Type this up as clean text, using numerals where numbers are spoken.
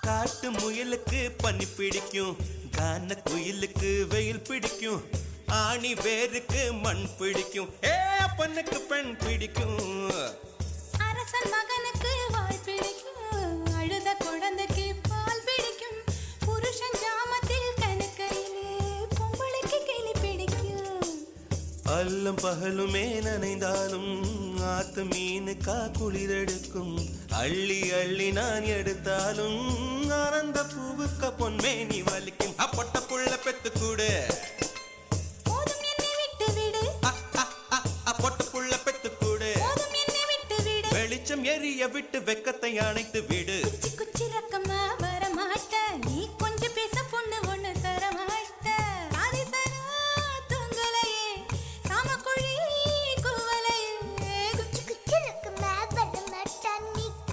காட்டு முயலுக்கு பனி பிடிக்கும், கான குயிலுக்கு வெயில் பிடிக்கும், ஆணி வேருக்கு மண் பிடிக்கும், அப்பனுக்கு பெண் பிடிக்கும். அரசன் மகனுக்கு வாய் பிடிக்கும், அழுத குழந்தைக்கு பால் பிடிக்கும், புருஷன் ஜாமத்தில் கணக்கையிலே பொம்பளைக்கு கிளி பிடிக்கும். அல்லும் பகலுமே நனைந்தாலும் ஆத்து மீனுக்கா குளிரெடுக்கும், அள்ளி அள்ளி நான் எடுத்தாலும் ஆனந்த பூவுக்க பொன்மேனி வலிக்கும். அப்பட்ட புள்ள பெத்து கூடு, போதும் என்னை விட்டு விடு, பொட்ட புள்ள பெத்து கூடு, போதும் என்னை விட்டு விடு, வெளிச்சம் எரிய விட்டு வெக்கத்தை அணைத்து விடு. குச்சி குச்சி ரக்கமா